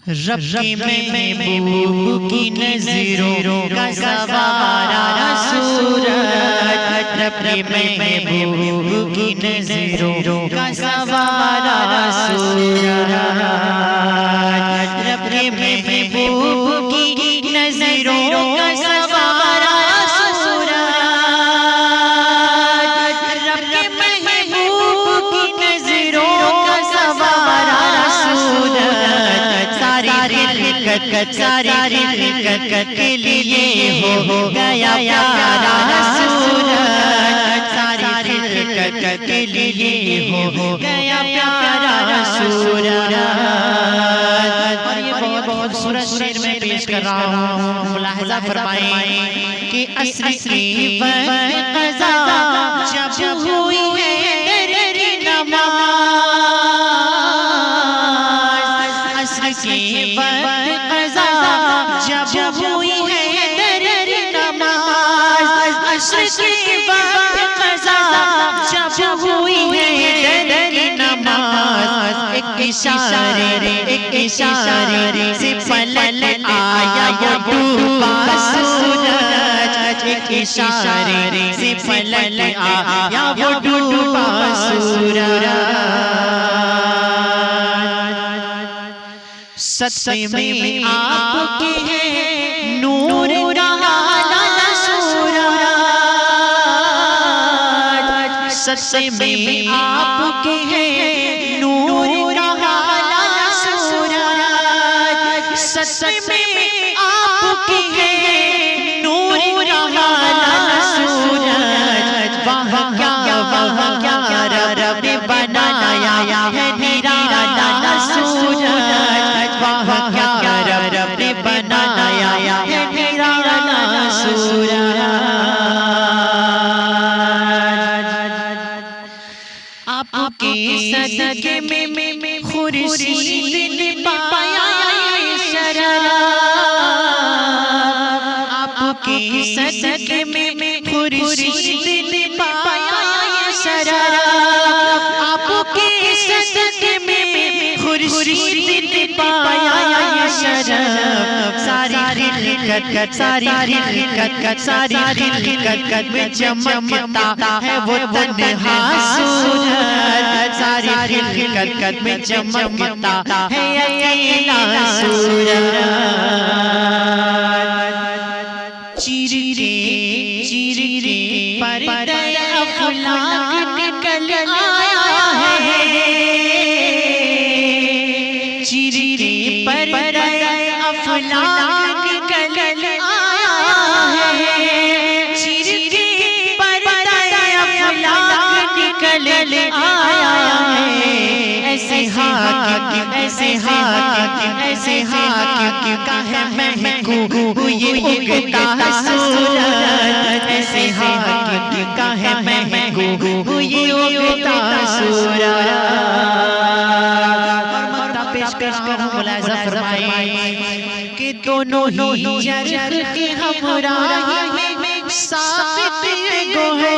رب کے محبوب کی نظروں کا سوارا سورج، رب کے محبوب کی نظروں کا سوارا سورج، رب کے محبوب کی نظروں کا سوارا سورج، رب کے محبوب کی نظروں کا سوارا سورج، ساری خلقت کے لیے ہو گیا پیارا سورج، ساری خلقت کے لیے ہو گیا پیارا سورج۔ اور یہ بہت خوبصورت شعر میں پیش کر رہا ہوں، ملاحظہ فرمائیں کہ عصر کی وقت قضا جب ہوئی ہے تیری نماز، عصر کی وقت جب ہوئی ہے تیری نماز، عصر کی وقت قضا جب ہوئی ہے تیری نماز، ایک اشارے سے پلٹ آیا وہ ڈوبا سورج، ایک اشارے سے پلٹ آیا وہ ڈوبا سورج۔ سطح میں آپ کے ہیں نور رہا لالا سورج، سطح میں آپ کے ہیں نور رہا لالا سورج، سطح میں آپ کے ہیں نور رہا لالا سورج، وہاں کیا رب بنایا ہے نرالا لالا سورج، وہاں کیا رب نے بنایا ہے نرالا سورج۔ آپ کے صدقے میں خورشید نے پایا شرف، آپ کے صدقے میں خورشید نے پایا شرف، آپ کے صدقے میں خورشید نے پایا شرف، ساری خلقت میں چمکتا ہے وہ تنہا سورج، ساری خلقت میں چمکتا ہے اکیلا سورج۔ چیرے پردہ افلاک نکل آیا ہے، چیرے پردہ افلاک نکل آیا ہے، چیرے پردہ افلاک نکل آیا ہے، ایسے حاکم کا ہے محبوب یہ اگتا سورج، ایسے حاکم کا ہے محبوب یہ اگتا سورج۔ پیش کر ہم ملاحظہ فرمائیں کہ دونوں ہی چرخ کے ہمراہ میں ثابت گو ہے،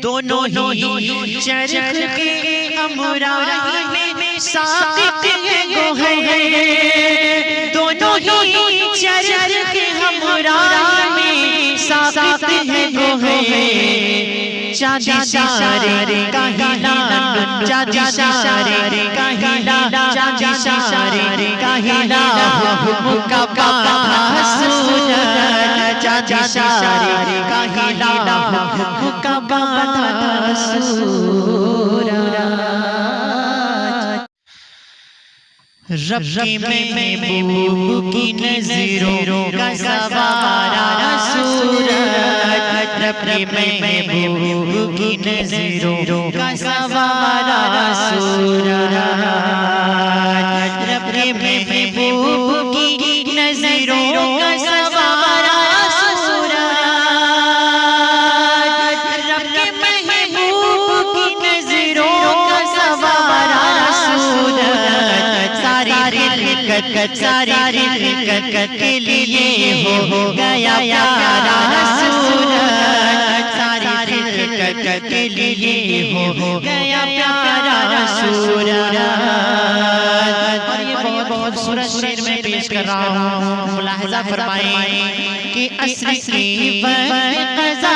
دونوں ہی چرخ کے ہمراہ میں ثابت گو ہے، دونوں ہی چرخ کے ہمراہ میں ثابت گو ہے، چاندی سارے کا ہلا، چاندی سارے کا ہلا، چاندی سارے کا ہلا حکم کا باندھا سورج، چاندی سارے کا ہلا حکم کا باندھا سورج۔ رب کے محبوب کی نظروں کا سوارا سورج، رب کے محبوب کی نظروں کا سوارا سورج، رب کے محبوب کی نظروں کا سوارا سورج، رب کے محبوب کی نظروں کا سوارا سورج، ساری خلقت کے لیے ہو گیا پیارا سورج، ساری خلقت کے لیے ہو گیا پیارا سورج۔ رہا ہوں، ملاحظہ فرمائیں کہ عصر کی وقت قضا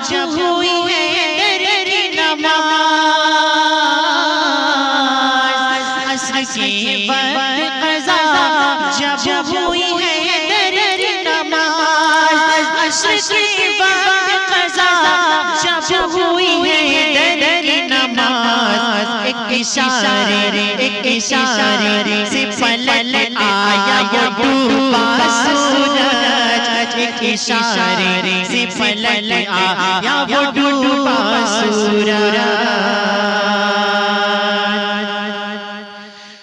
جب ہوئی ہے در کی نماز، عصر کی وقت قضا جب ہوئی ہے در کی نماز، عصر کی وقت قضا جب ہوئی ہے در کی نماز، ایک اشارے سے پلٹ آیا وہ ڈوبا سورج، ایک اشارے سے پلٹ آیا وہ ڈوبا سورج،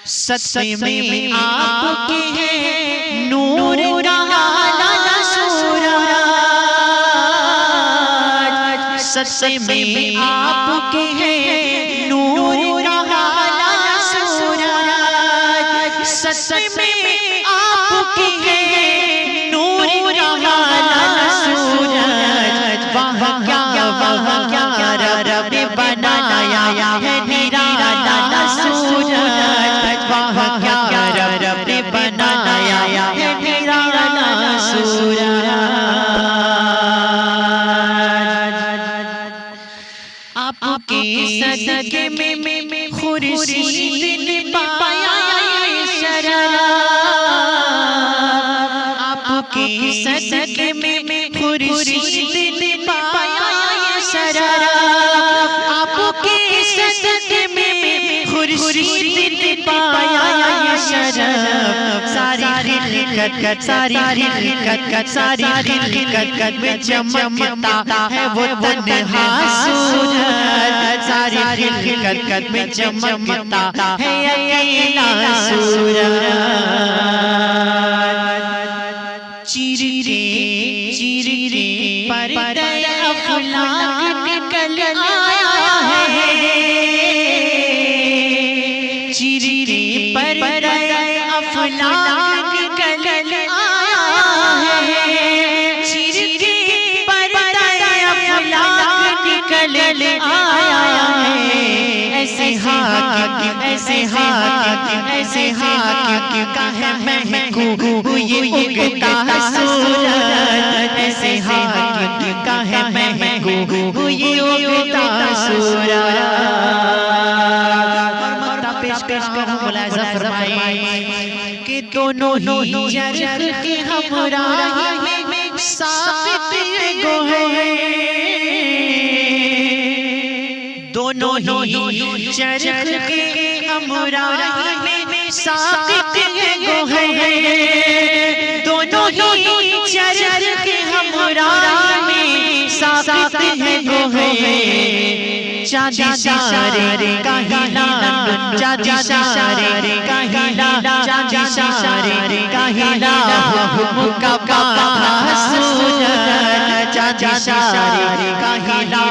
صدقے میں آپ کے ہیں نور کا لالا سورج، صدقے میں آپ کے ہیں نور کا لالا سورج، صدقے میں آپ کے ہیں نور کا لالا سورج، وہاں کیا رب نے بنایا ہے میرا لالا سورج، وہاں کیا رب نے بنایا ہے میرا لالا سورج، آپ کے صدقے میں خورشید نے پایا شرف، آپ کے صدقے میں خورشید نے پایا شرف، آپ کے صدقے میں خورشید نے پایا شرف، ساری خلقت میں چمکتا ہے وہ تنہا سورج، ساری خلقت میں چمکتا ہے اکیلا سورج، چیرے پردہ افلاک نکل آیا ہے، چیرے پردہ افلاک نکل آیا ہے، چیرے پردہ افلاک نکل آیا ہے، ایسے حاکم کا ہے محکوم یہ اگتا سورج، ایسے حاکم کا ہے محکوم یہ اگتا سورج، پیش کروں ملاحظہ فرمائیں کہ دونوں ہی چرخ کے ہمراہ میں ساقط گوہر، دونوں ہی چرخ کے ہمراہ میں ساقط گوہر، دونوں ہی چرخ کے ہمراہ میں ساقط گوہر، چاندی سارے کا ہلا، چاندی سارے کا ہلا، چاندی سارے کا ہلا، حکم کا پاس سورج، چاندی سارے کا ہلا،